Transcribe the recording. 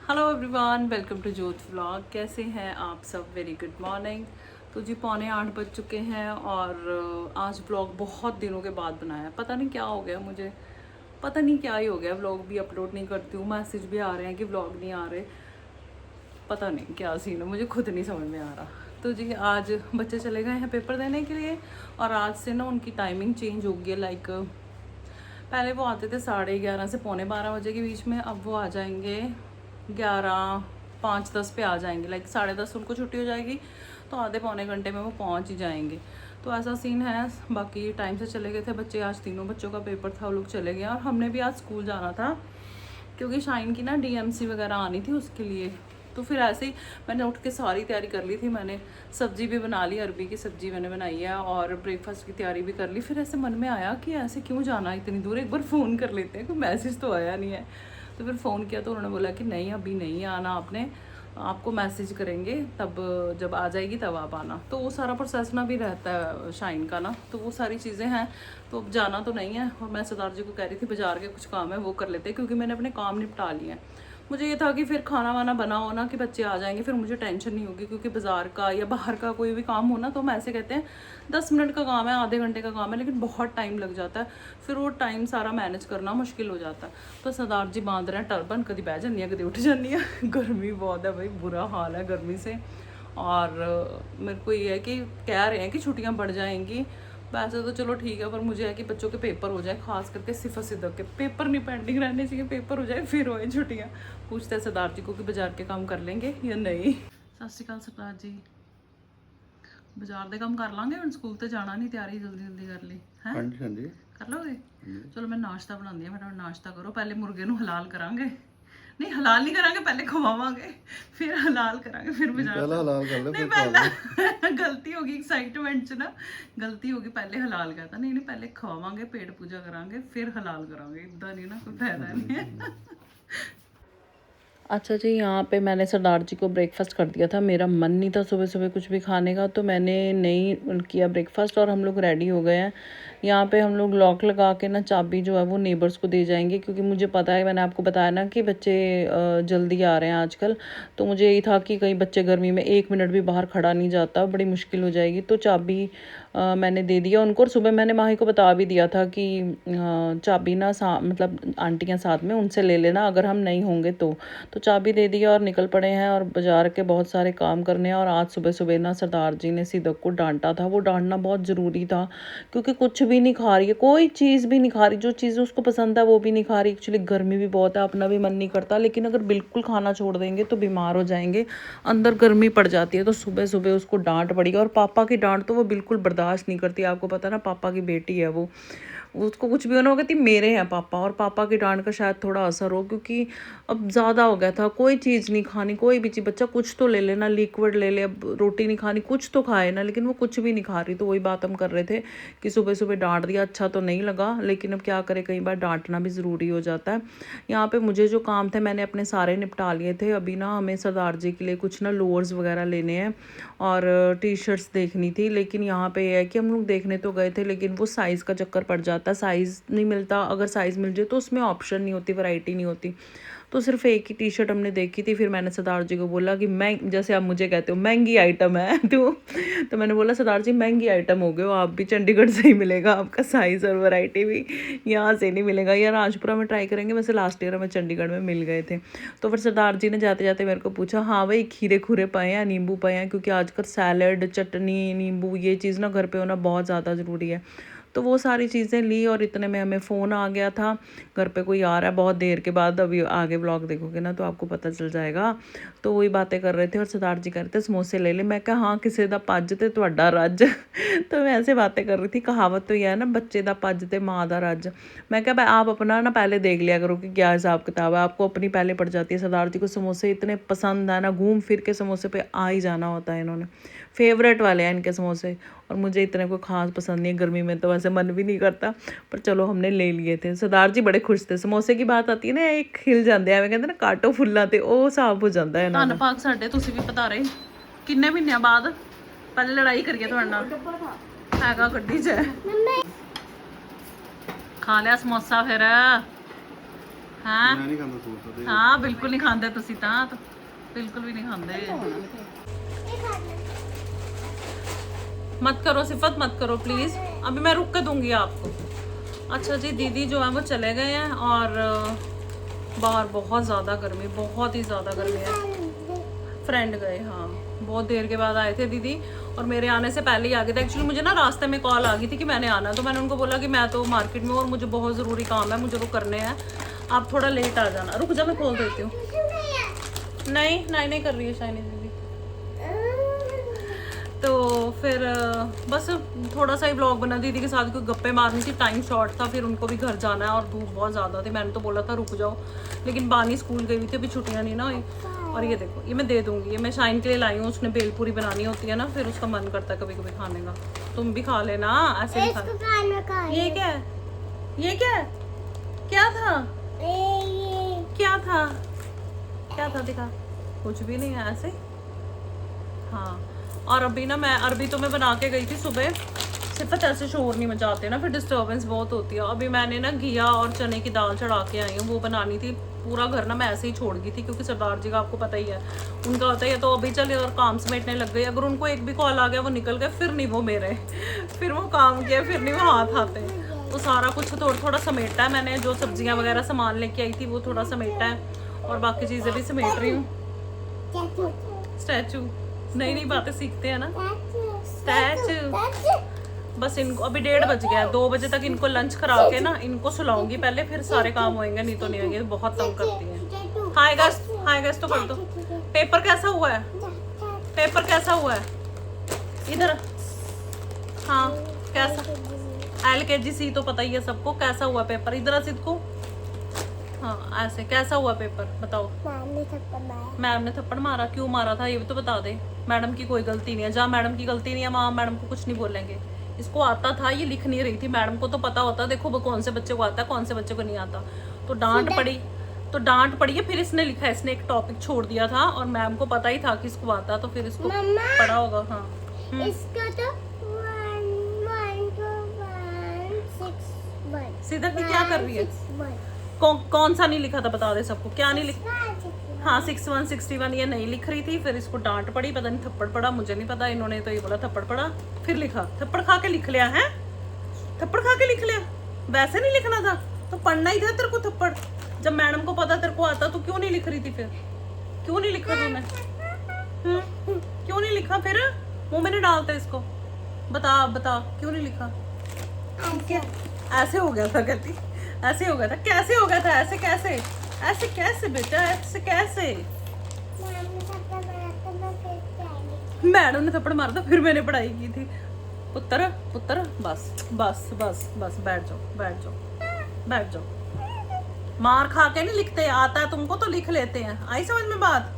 Hello everyone, welcome to जोत vlog. कैसे हैं आप सब? Very good morning. तो जी 7:45 बज चुके हैं और आज व्लॉग बहुत दिनों के बाद बनाया है। पता नहीं क्या हो गया मुझे, पता नहीं क्या ही हो गया। व्लॉग भी अपलोड नहीं करती हूँ, मैसेज भी आ रहे हैं कि व्लॉग नहीं आ रहे। पता नहीं क्या सीन है, मुझे खुद नहीं समझ में आ रहा। तो जी आज बच्चे चले गए हैं पेपर देने के लिए और आज से ना उनकी टाइमिंग चेंज हो गई है। लाइक पहले वो आते थे 11:30 से 11:45 बजे के बीच में, अब वो आ जाएंगे 11:05-10 पे आ जाएंगे। लाइक 10:30 उनको छुट्टी हो जाएगी तो आधे पौने घंटे में वो पहुंच ही जाएंगे। तो ऐसा सीन है। बाकी टाइम से चले गए थे बच्चे, आज तीनों बच्चों का पेपर था, वो लोग चले गए और हमने भी आज स्कूल जाना था क्योंकि शाइन की ना डीएमसी वगैरह आनी थी उसके लिए। तो फिर ऐसे ही मैंने उठ के सारी तैयारी कर ली थी। मैंने सब्ज़ी भी बना ली, अरबी की सब्ज़ी मैंने बनाई है और ब्रेकफास्ट की तैयारी भी कर ली। फिर ऐसे मन में आया कि ऐसे क्यों जाना इतनी दूर, एक बार फ़ोन कर लेते हैं, कोई मैसेज तो आया नहीं है। तो फिर फ़ोन किया तो उन्होंने बोला कि नहीं अभी नहीं आना आपने, आपको मैसेज करेंगे तब, जब आ जाएगी तब आप आना। तो वो सारा प्रोसेस ना भी रहता है शाइन का ना, तो वो सारी चीज़ें हैं। तो अब जाना तो नहीं है और मैं सरदार जी को कह रही थी बाजार के कुछ काम है वो कर लेते हैं क्योंकि मैंने अपने काम निपटा लिए हैं। मुझे ये था कि फिर खाना वाना बना हो ना कि बच्चे आ जाएंगे, फिर मुझे टेंशन नहीं होगी क्योंकि बाज़ार का या बाहर का कोई भी काम हो ना तो हम ऐसे कहते हैं 10 मिनट का काम है, आधे घंटे का काम है, लेकिन बहुत टाइम लग जाता है। फिर वो टाइम सारा मैनेज करना मुश्किल हो जाता है। तो सरदार जी बांध रहे हैं टर्बन, कभी बह जानी है कभी उठ जानी है। गर्मी बहुत है भाई, बुरा हाल है गर्मी से। और मेरे को ये है कि कह रहे हैं कि छुट्टियां बढ़ जाएंगी, वैसे तो चलो ठीक है, पर मुझे है कि बच्चों के पेपर हो जाए, खास करके सिफा सिद्दक के पेपर नहीं पेंडिंग रहने चाहिए, पेपर हो जाए फिर होए छुट्टियां। पूछते हैं सरदार जी को कि बाजार के काम कर लेंगे या नहीं। सत श्री अकाल सरदार जी, बाजार के काम कर लांगे हम, स्कूल तो जाना नहीं, तैयारी जल्दी जल्दी कर ली है। हाँ जी हाँ जी। कर लोगे? चलो मैं नाश्ता बनानी है, फटाफट नाश्ता करो। पहले मुर्गे नू हलाल करांगे, नहीं हलाल नहीं करांगे, पहले खवावांगे फिर हलाल करांगे फिर नहीं बाजार पहला जा। हलाल कर ले नहीं फिर खवा देंगे। पहला गलती होगी एक्साइटमेंट च ना, गलती होगी। पहले हलाल कहता, नहीं नहीं पहले खवावांगे, पेट पूजा करांगे फिर हलाल करांगे। इतना नहीं ना, कोई फायदा नहीं है। अच्छा जी, यहाँ पे मैंने सरदार जी को ब्रेकफास्ट कर दिया था। मेरा मन नहीं था सुबह सुबह कुछ भी खाने का, तो मैंने नहीं किया ब्रेकफास्ट और हम लोग रेडी हो गए हैं। यहाँ पे हम लोग लॉक लगा के ना चाबी जो है वो नेबर्स को दे जाएंगे क्योंकि मुझे पता है, मैंने आपको बताया ना कि बच्चे जल्दी आ रहे हैं आजकल। तो मुझे यही था कि कई बच्चे गर्मी में 1 मिनट भी बाहर खड़ा नहीं जाता, बड़ी मुश्किल हो जाएगी। तो चाबी मैंने दे दिया उनको और सुबह मैंने माही को बता भी दिया था कि चाबी ना मतलब आंटियाँ साथ में उनसे ले लेना अगर हम नहीं होंगे तो चाबी दे दिया और निकल पड़े हैं और बाजार के बहुत सारे काम करने हैं। और आज सुबह सुबह ना सरदार जी ने सिदक को डांटा था, वो डांटना बहुत ज़रूरी था क्योंकि कुछ भी नहीं खा रही है, कोई चीज़ भी नहीं खा रही, जो चीज़ उसको पसंद है वो भी नहीं खा रही। एक्चुअली गर्मी भी बहुत है, अपना भी मन नहीं करता, लेकिन अगर बिल्कुल खाना छोड़ देंगे तो बीमार हो जाएंगे, अंदर गर्मी पड़ जाती है। तो सुबह सुबह उसको डांट पड़ी और पापा की डांट तो वो बिल्कुल बर्दाश्त नहीं करती। आपको पता ना पापा की बेटी है वो, उसको कुछ भी होना हो, कहती मेरे हैं पापा। और पापा की डांट का शायद थोड़ा असर हो क्योंकि अब ज़्यादा हो गया था, कोई चीज़ नहीं खानी, कोई भी चीज़, बच्चा कुछ तो ले लेना, लिक्विड ले ले, अब रोटी नहीं खानी कुछ तो खाए ना, लेकिन वो कुछ भी नहीं खा रही। तो वही बात हम कर रहे थे कि सुबह सुबह डांट दिया, अच्छा तो नहीं लगा, लेकिन अब क्या करें, कई बार डांटना भी ज़रूरी हो जाता है। यहाँ पे मुझे जो काम थे मैंने अपने सारे निपटा लिए थे। अभी ना हमें सरदार जी के लिए कुछ ना लोअर्स वगैरह लेने हैं और टी शर्ट्स देखनी थी। लेकिन यहाँ पे ये है कि हम लोग देखने तो गए थे लेकिन वो साइज़ का चक्कर पड़ जाता है, साइज़ नहीं मिलता, अगर साइज़ मिल जाए तो उसमें ऑप्शन नहीं होती, वैरायटी नहीं होती। तो सिर्फ एक ही टी शर्ट हमने देखी थी। फिर मैंने सरदार जी को बोला कि मैं, जैसे आप मुझे कहते हो महंगी आइटम है तो मैंने बोला सरदार जी महंगी आइटम हो गए हो आप भी, चंडीगढ़ से ही मिलेगा आपका साइज़ और वैरायटी भी, यहाँ से नहीं मिलेगा। या राजपुरा में ट्राई करेंगे, वैसे लास्ट ईयर हमें चंडीगढ़ में मिल गए थे। तो फिर सरदार जी ने जाते जाते मेरे को पूछा, हाँ भाई खीरे खूरे पाए हैं, नींबू पाए हैं, क्योंकि आजकल सैलड चटनी नींबू ये चीज़ ना घर पे होना बहुत ज़्यादा ज़रूरी है। तो वो सारी चीज़ें ली और इतने में हमें फ़ोन आ गया था, घर पे कोई आ रहा है बहुत देर के बाद। अभी आगे व्लॉग देखोगे ना तो आपको पता चल जाएगा। तो वही बातें कर रहे थे और सरदार जी कह रहे थे समोसे ले ले। मैं कहा हाँ, किसी दा पज ते तुहाडा रज। तो मैं ऐसे बातें कर रही थी, कहावत तो यह है ना, बच्चे दा पज ते माँ दा रज। मैं क्या भाई आप अपना ना पहले देख लिया करो कि क्या हिसाब किताब है, आपको अपनी पहले पड़ जाती है। सरदार जी को समोसे इतने पसंद है ना, घूम फिर के समोसे पे आ ही जाना होता है, इन्होंने फेवरेट वाले हैं इनके समोसे। और मुझे इतने कोई खास पसंद नहीं है, गर्मी में तो वैसे मन भी नहीं करता, पर चलो हमने ले लिए थे। सरदार जी बड़े खुश थे। समोसे की बात आती है ना, एक खिल जाते हैं, कहते ना काटो फुੱਲਾਂ ਤੇ ਉਹ ਹਿਸਾਬ ਹੋ ਜਾਂਦਾ ਹੈ ਇਹਨਾਂ ਦਾ। ਧੰਨ ਭਾਗ ਸਾਡੇ, ਤੁਸੀਂ ਵੀ ਪਤਾ ਰਹੇ ਕਿੰਨੇ ਮਹੀਨਿਆਂ ਬਾਅਦ ਪਹਿਲੇ ਲੜਾਈ ਕਰੀਏ ਤੁਹਾਡੇ ਨਾਲ, ਹੈਗਾ ਗੱਡੀ 'ਚ। ਖਾ ਲਿਆ ਸਮੋਸਾ ਫਿਰ? हाँ मैं नहीं खाता सूट तो हाँ बिल्कुल नहीं खाते तुसी तो बिल्कुल भी नहीं खाते। मत करो सिफत, मत करो प्लीज, अभी मैं रुक के दूंगी आपको। अच्छा जी, दीदी जो है वो चले गए हैं और बाहर बहुत ज़्यादा गर्मी, बहुत ही ज़्यादा गर्मी है। फ्रेंड गए, हाँ बहुत देर के बाद आए थे दीदी, और मेरे आने से पहले ही आ गए थे। एक्चुअली मुझे ना रास्ते में कॉल आ गई थी कि मैंने आना, तो मैंने उनको बोला कि मैं तो मार्केट में और मुझे बहुत ज़रूरी काम है, मुझे वो करने हैं, आप थोड़ा लेट आ जाना। रुक जा, मैं खोल देती हूँ। नहीं नहीं नहीं कर रही है शाइनी दीदी। तो फिर बस थोड़ा सा ही व्लॉग बना, दीदी के साथ कोई गप्पे मारनी थी, टाइम शॉर्ट था, फिर उनको भी घर जाना है और धूप बहुत ज़्यादा थी। मैंने तो बोला था रुक जाओ, लेकिन बानी स्कूल गई हुई थी, अभी छुट्टियाँ नहीं ना हुई। और ये देखो, ये मैं दे दूँगी, ये मैं शाइन के लिए लाई हूँ, उसने भेलपूरी बनानी होती है ना, फिर उसका मन करता है कभी कभी खाने का। तुम भी खा लेना ऐसे ही खा। ये क्या है, ये क्या है, क्या था, क्या था, क्या था, दिखा, कुछ भी नहीं है ऐसे। हाँ, और अभी ना मैं अरबी तो मैं बना के गई थी सुबह, सिर्फ ऐसे शोर नहीं मचाते ना, फिर डिस्टर्बेंस बहुत होती है। अभी मैंने ना घिया और चने की दाल चढ़ा के आई हूँ, वो बनानी थी। पूरा घर ना मैं ऐसे ही छोड़ गई थी, क्योंकि सरदार जी का आपको पता ही है, उनका होता है तो अभी चले और काम समेटने लग गई। अगर उनको एक भी कॉल आ गया वो निकल गए, फिर नहीं वो मेरे फिर वो काम किया, फिर नहीं वो हाथ आते। तो सारा कुछ थोड़ा थोड़ा समेटा है मैंने, जो सब्जियाँ वगैरह सामान लेके आई थी वो थोड़ा समेटा है, और बाकी चीज़ें भी समेट रही हूँ। स्टैचू, नई नई बातें सीखते हैं ना। स्टैचू, बस इनको अभी 1:30 बज गया है, 2 बजे तक इनको लंच करा के ना इनको सुलाऊंगी पहले, फिर सारे काम होंगे, नहीं तो नहीं होंगे, बहुत तंग करती है। हाय गाइस तो कर दो। पेपर कैसा हुआ है, पेपर कैसा हुआ है, इधर, हाँ कैसा, LKG तो पता ही है सबको, कैसा हुआ पेपर, इधर सिद्ध को, हाँ ऐसे कैसा हुआ पेपर बताओ। मैम ने थप्पड़ मारा, क्यों मारा था ये भी तो बता दे। मैडम की कोई गलती नहीं है, जहाँ मैडम की गलती नहीं है वहाँ मैडम को कुछ नहीं बोलेंगे। इसको आता था, ये लिख नहीं रही थी, मैडम को तो पता होता, देखो वो कौन से बच्चे को आता है कौन से बच्चे को नहीं आता। तो डांट पड़ी है, फिर इसने लिखा, इसने एक टॉपिक छोड़ दिया था और मैम को पता ही था कि इसको आता, तो फिर इसको पढ़ा होगा। हाँ इसका तो सीधा की क्या कर रही है, कौन सा नहीं लिखा था बता दे सबको, क्या नहीं लिखा। हाँ 61 61 ये नहीं लिख रही थी, फिर इसको डांट पड़ी, पता नहीं थप्पड़ पड़ा, मुझे नहीं पता, इन्होंने तो ये बोला थप्पड़ पड़ा, फिर लिखा, थप्पड़ खा के लिख लिया है, थप्पड़ खा के लिख लिया, वैसे नहीं लिखना था, तो पढ़ना ही था तेरे को थप्पड़। जब मैडम को पता तेरे को आता तो क्यों नहीं लिख रही थी, फिर क्यों नहीं लिखा तूने, क्यों नहीं लिखा, फिर मुंह में नहीं डालता इसको, बता बता क्यों नहीं लिखा। ऐसे हो गया था, कहती ऐसे हो गया था, कैसे हो गया था, ऐसे कैसे, ऐसे कैसे बेटा, ऐसे कैसे, मैडम ने थप्पड़ मारा था फिर मैंने पढ़ाई की थी। पुत्र पुत्र बस बस बस बस, बैठ जाओ बैठ जाओ बैठ जाओ। मार खा के नहीं लिखते, आता है तुमको तो लिख लेते हैं, आई समझ में बात।